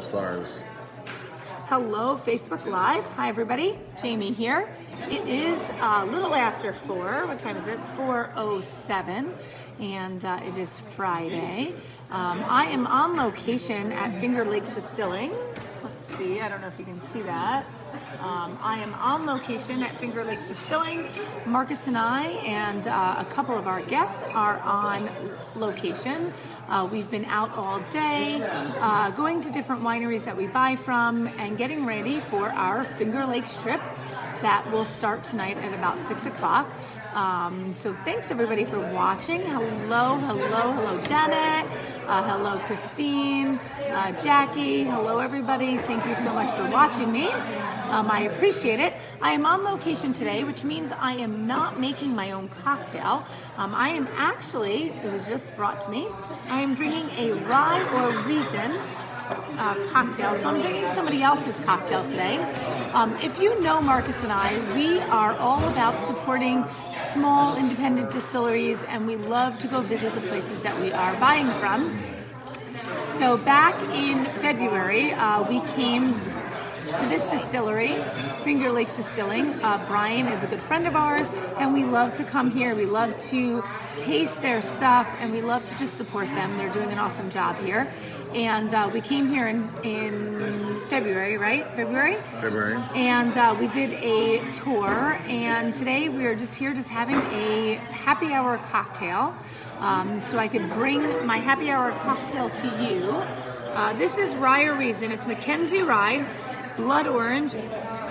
stars. Hello, Facebook Live. Hi, everybody. Jamie here. It is a little after 4. What time is it? 4:07, and it is Friday. I am on location at Finger Lakes Distilling. Let's see. I don't know if you can see that. I am on location at Finger Lakes Distilling. Marcus and I and a couple of our guests are on location. We've been out all day, going to different wineries that we buy from and getting ready for our Finger Lakes trip that will start tonight at about 6 o'clock. So thanks everybody for watching. Hello Janet. Hello Christine, Jackie. Hello everybody. Thank you so much for watching me. I appreciate it. I am on location today, which means I am not making my own cocktail. I am actually, it was just brought to me, I am drinking a rye or reason cocktail. So I'm drinking somebody else's cocktail today. If you know Marcus and I, we are all about supporting small independent distilleries, and we love to go visit the places that we are buying from. So back in February, we came to this distillery, Finger Lakes Distilling. Brian is a good friend of ours, and we love to come here. We love to taste their stuff, and we love to just support them. They're doing an awesome job here. And we came here in February, right? February. And we did a tour, and today we are just here just having a happy hour cocktail. So I could bring my happy hour cocktail to you. This is Rye or Reason. It's Mackenzie Rye, Blood Orange.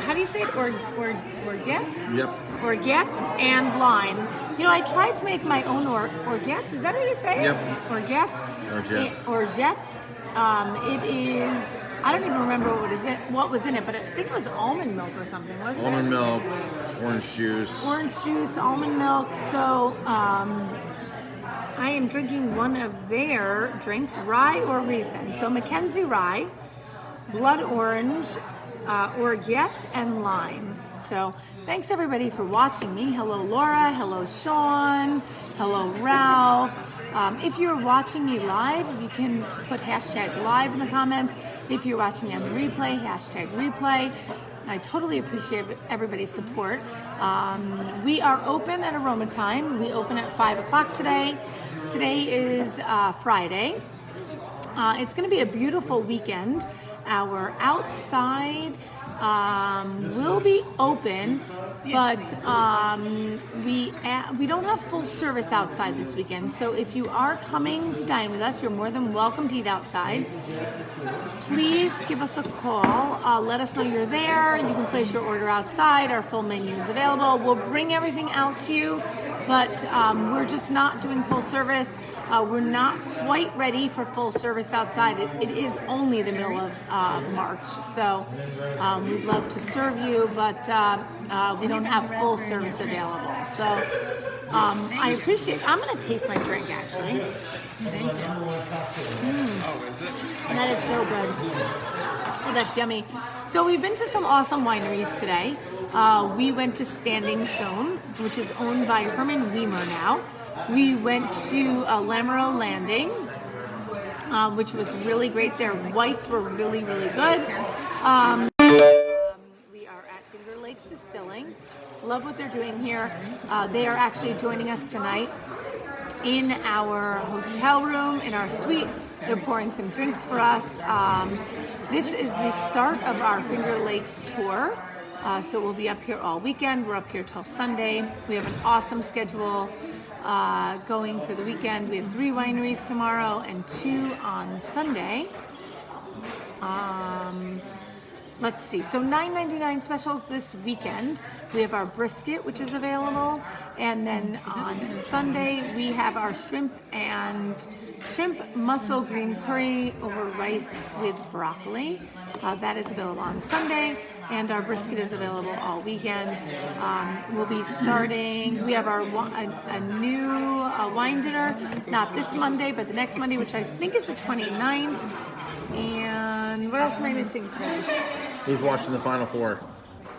How do you say it? Orgeat? Yep. Orgeat and lime. You know, I tried to make my own orgeat. Is that how you say it? Yep. Orgeat. Orgeat. It is, I don't even remember what was in it, but I think it was almond milk or something, wasn't it? Almond milk, orange juice. Orange juice, almond milk. So I am drinking one of their drinks, Rye or Reason. So Mackenzie Rye, Blood Orange, Orgeat, and Lime. So thanks everybody for watching me. Hello Laura, hello Sean, hello Ralph. If you're watching me live, you can put hashtag live in the comments. If you're watching me on the replay, hashtag replay. I totally appreciate everybody's support. We are open at Aroma Time. We open at 5 o'clock today. Today is Friday. It's going to be a beautiful weekend. Our outside will be open, but we don't have full service outside this weekend. So if you are coming to dine with us, you're more than welcome to eat outside. Please give us a call. Let us know you're there. You can place your order outside. Our full menu is available. We'll bring everything out to you, but we're just not doing full service. We're not quite ready for full service outside. It is only the middle of March, so we'd love to serve you, but we don't have full service available. So I appreciate. I'm going to taste my drink actually. Thank you. That is so good. Oh, that's yummy. So we've been to some awesome wineries today. We went to Standing Stone, which is owned by Herman Weimer now. We went to Lamoureux Landing, which was really great. Their whites were really good. We are at Finger Lakes Distilling. Love what they're doing here. They are actually joining us tonight in our hotel room, in our suite. They're pouring some drinks for us. This is the start of our Finger Lakes tour. So we'll be up here all weekend. We're up here till Sunday. We have an awesome schedule going for the weekend. We have 3 wineries tomorrow and 2 on Sunday. Let's see. So $9.99 specials this weekend. We have our brisket, which is available. And then on Sunday, we have our shrimp mussel green curry over rice with broccoli. That is available on Sunday. And our brisket is available all weekend. We'll be starting, we have a new wine dinner, not this Monday, but the next Monday, which I think is the 29th. And what else am I missing today? Who's watching the Final Four?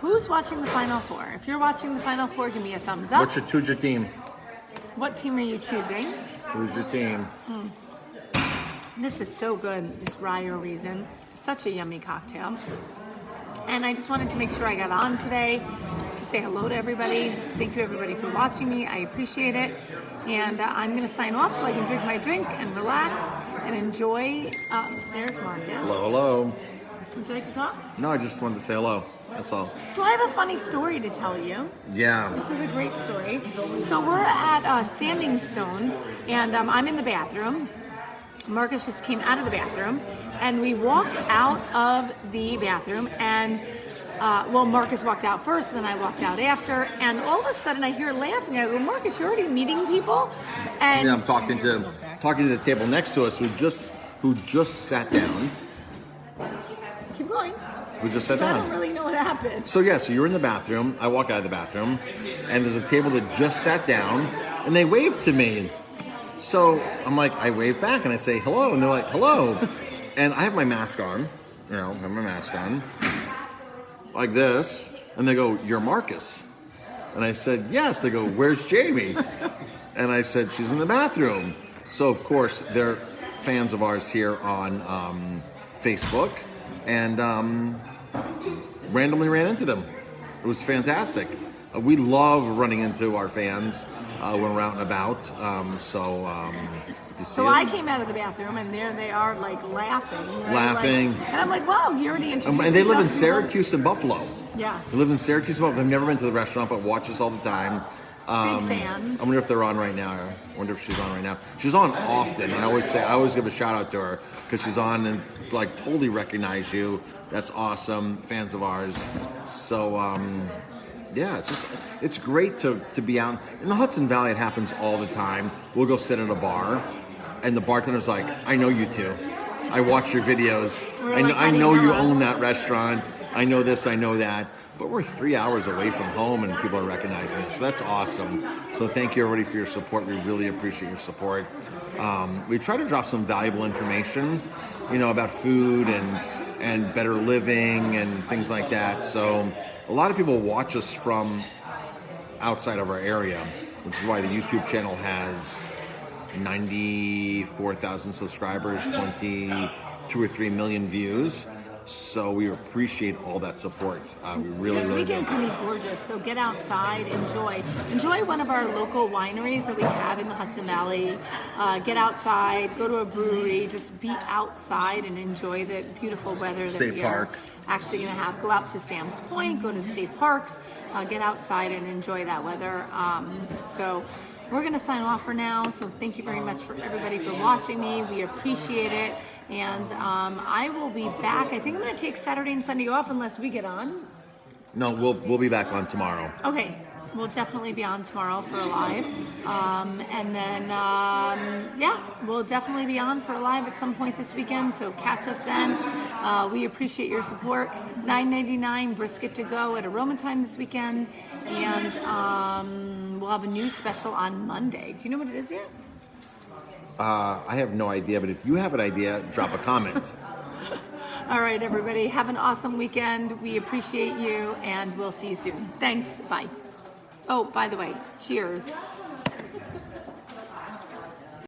Who's watching the Final Four? If you're watching the Final Four, give me a thumbs up. Who's your team? What team are you choosing? Who's your team? This is so good, this rye raisin. Such a yummy cocktail. And I just wanted to make sure I got on today to say hello to everybody. Thank you everybody for watching me. I appreciate it. And I'm going to sign off so I can drink my drink and relax and enjoy. There's Marcus. Hello, hello. Would you like to talk? No, I just wanted to say hello. That's all. So I have a funny story to tell you. Yeah. This is a great story. So we're at Standing Stone, and I'm in the bathroom. Marcus just came out of the bathroom, and we walk out of the bathroom, and Marcus walked out first, and then I walked out after, and all of a sudden I hear laughing. I go, Marcus, you're already meeting people? And Yeah, I'm talking to the table next to us who just sat down. keep going. Who just sat I down. don't really know what happened. So you're in the bathroom. I walk out of the bathroom, and there's a table that just sat down, and they waved to me. So I'm like, I wave back, and I say hello, and they're like, hello. And I have my mask on, I have my mask on, like this, and they go, you're Marcus. And I said, yes. They go, where's Jamie? And I said, she's in the bathroom. So of course, they're fans of ours here on Facebook, and randomly ran into them. It was fantastic. We love running into our fans when we're out and about. If you see So us, I came out of the bathroom, and there they are, like laughing. Right? Laughing. And I'm like, wow, you already introduced and they live in yourself. Syracuse and Buffalo. Yeah. They live in Syracuse and Buffalo. They've never been to the restaurant, but watch us all the time. Big fans. I wonder if they're on right now. I wonder if she's on right now. She's on often. I always give a shout out to her because she's on and like totally recognize you. That's awesome. Fans of ours. So it's great to be out in the Hudson Valley. It happens all the time. We'll go sit at a bar, and the bartender's like, "I know you two. I watch your videos. I know you own that restaurant. I know this. I know that." But we're 3 hours away from home, and people are recognizing us. So that's awesome. So thank you, everybody, for your support. We really appreciate your support. We try to drop some valuable information, about food and better living and things like that. So a lot of people watch us from outside of our area, which is why the YouTube channel has 94,000 subscribers, 22 or 3 million views. So we appreciate all that support. We really, This really weekend's do. gonna be gorgeous. So get outside, enjoy one of our local wineries that we have in the Hudson Valley. Get outside, go to a brewery, just be outside and enjoy the beautiful weather State that we Park. are actually gonna have. Go out to Sam's Point, go to the state parks, get outside and enjoy that weather. So we're gonna sign off for now. So thank you very much for everybody for watching me. We appreciate it. And I will be back. I think I'm going to take Saturday and Sunday off unless we get on. No, we'll be back on tomorrow. Okay, we'll definitely be on tomorrow for a live. And then, we'll definitely be on for a live at some point this weekend. So catch us then. We appreciate your support. $9.99 brisket to go at Aroma Time this weekend. And we'll have a new special on Monday. Do you know what it is yet? I have no idea, but if you have an idea, drop a comment. All right, everybody. Have an awesome weekend. We appreciate you, and we'll see you soon. Thanks. Bye. Oh, by the way, cheers.